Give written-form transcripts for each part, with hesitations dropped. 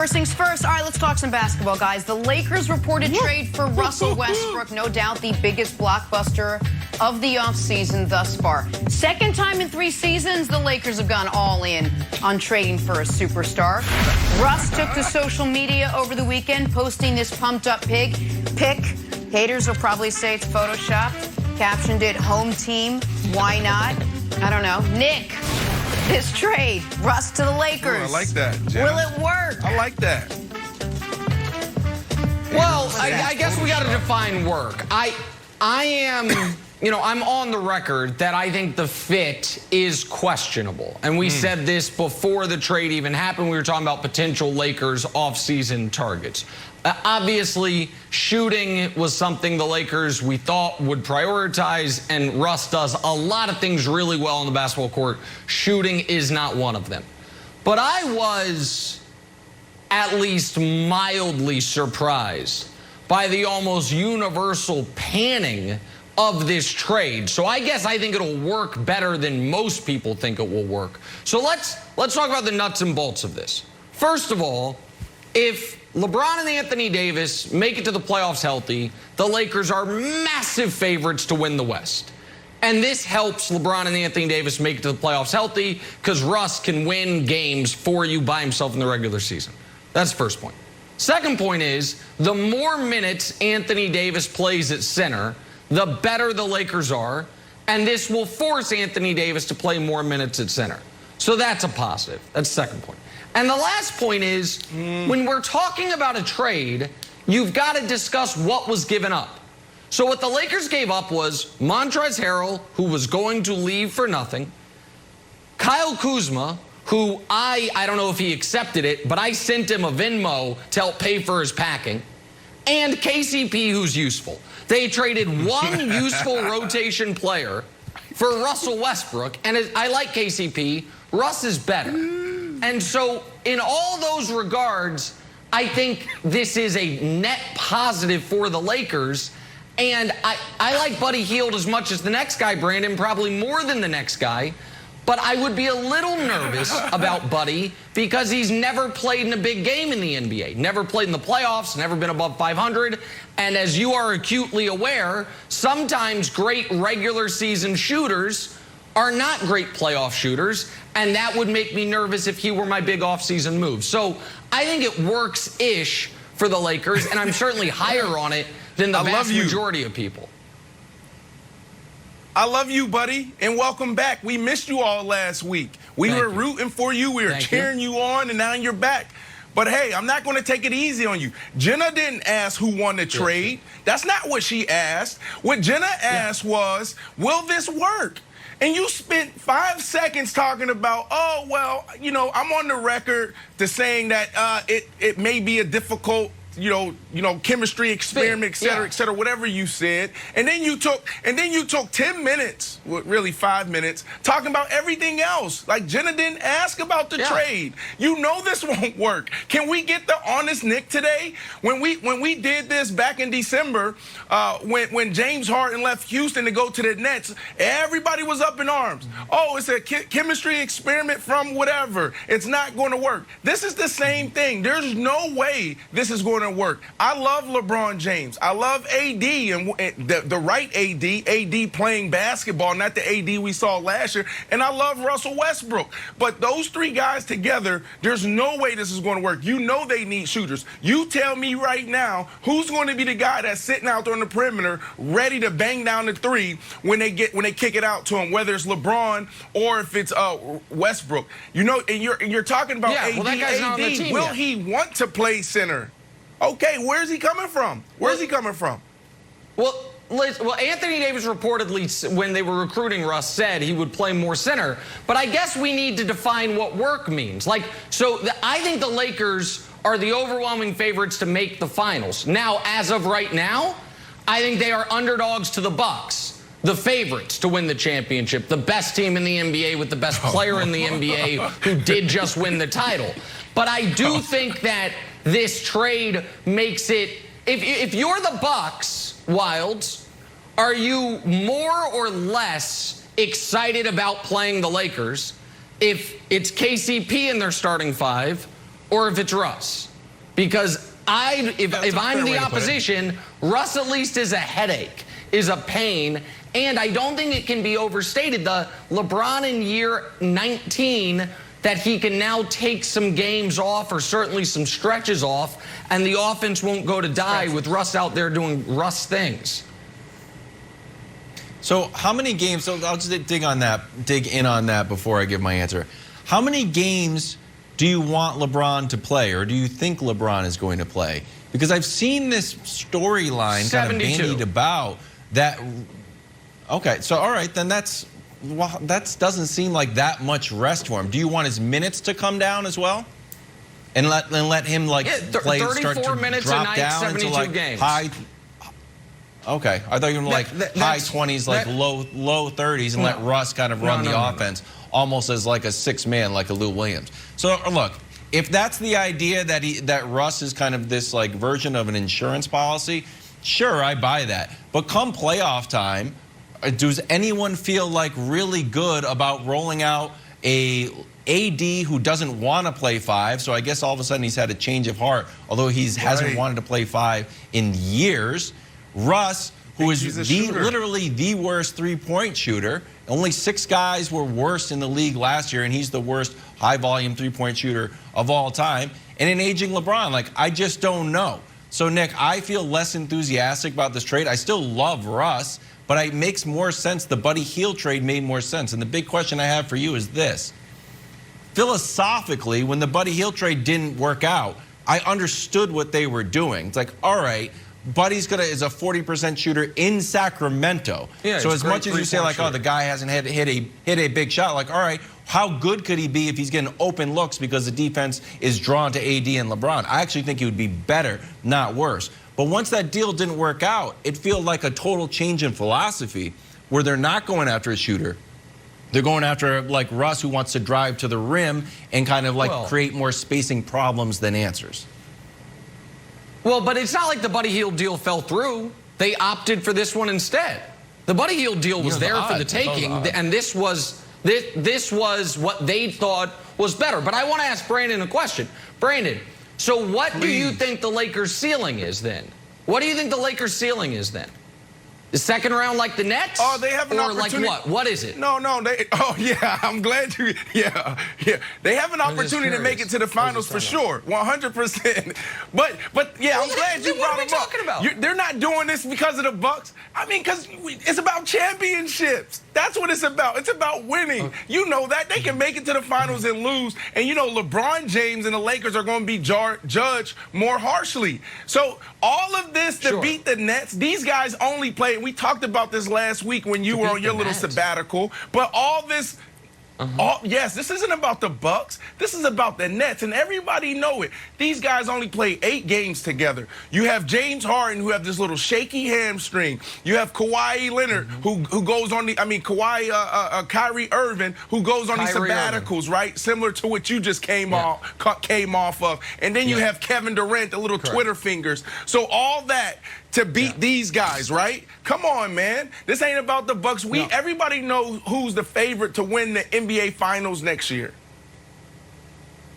First things first, all right, let's talk some basketball, guys. The Lakers reported trade for Russell Westbrook, no doubt the biggest blockbuster of the offseason thus far. Second time in 3 seasons, the Lakers have gone all in on trading for a superstar. Russ took to social media over the weekend, posting this pumped-up pic. Haters will probably say it's photoshopped. Captioned it, home team, why not? I don't know. Nick, this trade, Russ to the Lakers. Ooh, I like that, Jenna. Will it work? I like that. Well, I guess we got to define work. I am, I'm on the record that I think the fit is questionable. And we said this before the trade even happened. We were talking about potential Lakers offseason targets. Obviously, shooting was something the Lakers, we thought, would prioritize, and Russ does a lot of things really well on the basketball court. Shooting is not one of them. But I was at least mildly surprised by the almost universal panning of this trade. So I guess I think it'll work better than most people think it will work. So let's talk about the nuts and bolts of this. First of all, if LeBron and Anthony Davis make it to the playoffs healthy, the Lakers are massive favorites to win the West. And this helps LeBron and Anthony Davis make it to the playoffs healthy because Russ can win games for you by himself in the regular season. That's the first point. Second point is, the more minutes Anthony Davis plays at center, the better the Lakers are, and this will force Anthony Davis to play more minutes at center. So that's a positive. That's the second point. And the last point is, when we're talking about a trade, you've got to discuss what was given up. So what the Lakers gave up was Montrezl Harrell, who was going to leave for nothing, Kyle Kuzma, who I don't know if he accepted it, but I sent him a Venmo to help pay for his packing, and KCP, who's useful. They traded one useful rotation player for Russell Westbrook, and I like KCP. Russ is better. And so in all those regards, I think this is a net positive for the Lakers. And I like Buddy Hield as much as the next guy, Brandon, probably more than the next guy. But I would be a little nervous about Buddy because he's never played in a big game in the NBA. Never played in the playoffs, never been above 500. And as you are acutely aware, sometimes great regular season shooters are not great playoff shooters, and that would make me nervous if he were my big offseason move. So I think it works-ish for the Lakers, and I'm certainly higher on it than the vast majority of people. I love you, buddy, and welcome back. We missed you all last week. We were rooting for you. We were cheering you on, and now you're back. But, hey, I'm not going to take it easy on you. Jenna didn't ask who won the trade. That's not what she asked. What Jenna asked was, will this work? And you spent 5 seconds talking about, oh, well, I'm on the record to saying that it may be a difficult, chemistry experiment, et cetera, whatever you said. And then you took 10 minutes, well, really 5 minutes, talking about everything else. Like Jenna didn't ask about the trade. You know this won't work. Can we get the honest Nick today? When we did this back in December, when James Harden left Houston to go to the Nets, everybody was up in arms. Oh, it's a chemistry experiment from whatever. It's not going to work. This is the same thing. There's no way this is going to work. I love LeBron James. I love AD and the right AD playing basketball, not the AD we saw last year. And I love Russell Westbrook. But those 3 guys together, there's no way this is going to work. You know they need shooters. You tell me right now who's going to be the guy that's sitting out there on the perimeter ready to bang down the 3 when they kick it out to him, whether it's LeBron or if it's Westbrook. And you're talking about AD. Well, that guy's not on the team Will yet. he want to play center? Okay, where's he coming from? Where's he coming from? Well, Anthony Davis reportedly, when they were recruiting Russ, said he would play more center. But I guess we need to define what work means. I think the Lakers are the overwhelming favorites to make the finals. Now, as of right now, I think they are underdogs to the Bucks, the favorites to win the championship, the best team in the NBA with the best player in the NBA who did just win the title. But I do think that this trade makes it, if you're the Bucks, Wilds, are you more or less excited about playing the Lakers if it's KCP in their starting 5 or if it's Russ? Because if I'm the opposition, Russ at least is a headache, is a pain, and I don't think it can be overstated. The LeBron in year 19, that he can now take some games off or certainly some stretches off, and the offense won't go to die with Russ out there doing Russ things. So how many games, so I'll just dig in on that before I give my answer. How many games do you want LeBron to play, or do you think LeBron is going to play? Because I've seen this storyline kind of bandied about that. Okay, so all right, then that doesn't seem like that much rest for him. Do you want his minutes to come down as well? And let him like play, 34 start to minutes drop a night, down 72 into like games. high. Okay, I thought you were like high 20s, like low 30s, and let Russ kind of run the offense, almost as like a six-man, like a Lou Williams. So look, if that's the idea that Russ is kind of this like version of an insurance policy, sure, I buy that. But come playoff time, does anyone feel like really good about rolling out a AD who doesn't want to play 5? So I guess all of a sudden he's had a change of heart, although he hasn't wanted to play 5 in years. Russ, who is literally the worst three-point shooter. Only 6 guys were worse in the league last year, and he's the worst high-volume three-point shooter of all time. And an aging LeBron, like, I just don't know. So, Nick, I feel less enthusiastic about this trade. I still love Russ, but it makes more sense. The Buddy Hield trade made more sense. And the big question I have for you is this. Philosophically, when the Buddy Hield trade didn't work out, I understood what they were doing. It's like, all right, Buddy's is a 40% shooter in Sacramento. Yeah, so as much as you say like, oh, the guy hasn't hit a big shot, like, all right, how good could he be if he's getting open looks because the defense is drawn to AD and LeBron? I actually think he would be better, not worse. But once that deal didn't work out, it feels like a total change in philosophy where they're not going after a shooter. They're going after like Russ, who wants to drive to the rim and kind of like create more spacing problems than answers. Well, but it's not like the Buddy Hield deal fell through. They opted for this one instead. The Buddy Hield deal was there for the taking, and this was what they thought was better. But I want to ask Brandon a question. Brandon, so what do you think the Lakers' ceiling is then? What do you think the Lakers' ceiling is then? The second round like the Nets? Oh, they have an opportunity. Like what? What is it? No, I'm glad you, They have an opportunity to make it to the finals for sure, 100%. But yeah, I'm glad you brought them up. They're not doing this because of the Bucks. I mean, because it's about championships. That's what it's about. It's about winning. You know that. They can make it to the finals and lose. And, you know, LeBron James and the Lakers are going to be judged more harshly. So all of this to beat the Nets, these guys only play. We talked about this last week when you were on your little sabbatical. But all this... yes, this isn't about the Bucks. This is about the Nets, and everybody know it. These guys only play 8 games together. You have James Harden, who have this little shaky hamstring. You have Kawhi Leonard, who goes on Kyrie Irving, who goes on these sabbaticals, right? Similar to what you just came off of. And then you have Kevin Durant, the little Twitter fingers. So all that to beat these guys, right? Come on, man. This ain't about the Bucks. Everybody knows who's the favorite to win the NBA Finals next year.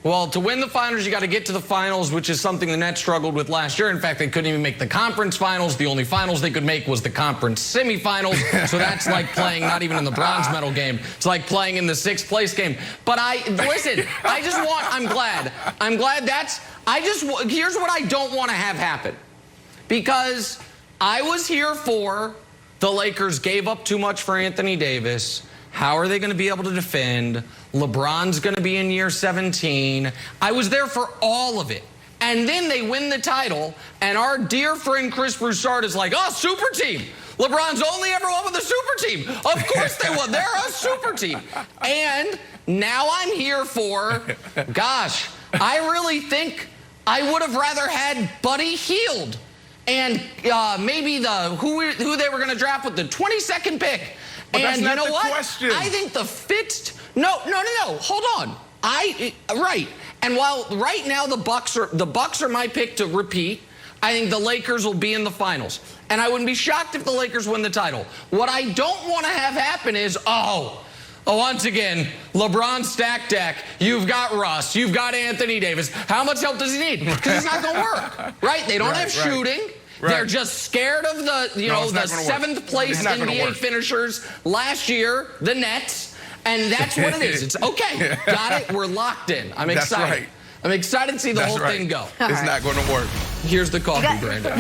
Well, to win the finals, you got to get to the finals, which is something the Nets struggled with last year. In fact, they couldn't even make the conference finals. The only finals they could make was the conference semifinals. So that's like playing not even in the bronze medal game. It's like playing in the 6th place game. But listen, I'm glad here's what I don't want to have happen. Because I was here for the Lakers gave up too much for Anthony Davis. How are they going to be able to defend? LeBron's going to be in year 17. I was there for all of it. And then they win the title, and our dear friend Chris Broussard is like, oh, super team. LeBron's only ever won with a super team. Of course they won. They're a super team. And now I'm here for, gosh, I really think I would have rather had Buddy Hield. And maybe who they were going to draft with the 22nd pick. But and that's you know what? Question. I think the fit. No. Hold on. Right. And while right now the Bucks are my pick to repeat, I think the Lakers will be in the finals. And I wouldn't be shocked if the Lakers win the title. What I don't want to have happen is, Once again, LeBron stack deck. You've got Russ. You've got Anthony Davis. How much help does he need? Because it's not going to work, right? They don't have shooting. Right. They're just scared of the, the seventh place NBA finishers last year, the Nets, and that's what it is. It's okay. Got it. We're locked in. I'm excited. That's right. I'm excited to see the whole thing go. It's not going to work. Here's the coffee, Brandon.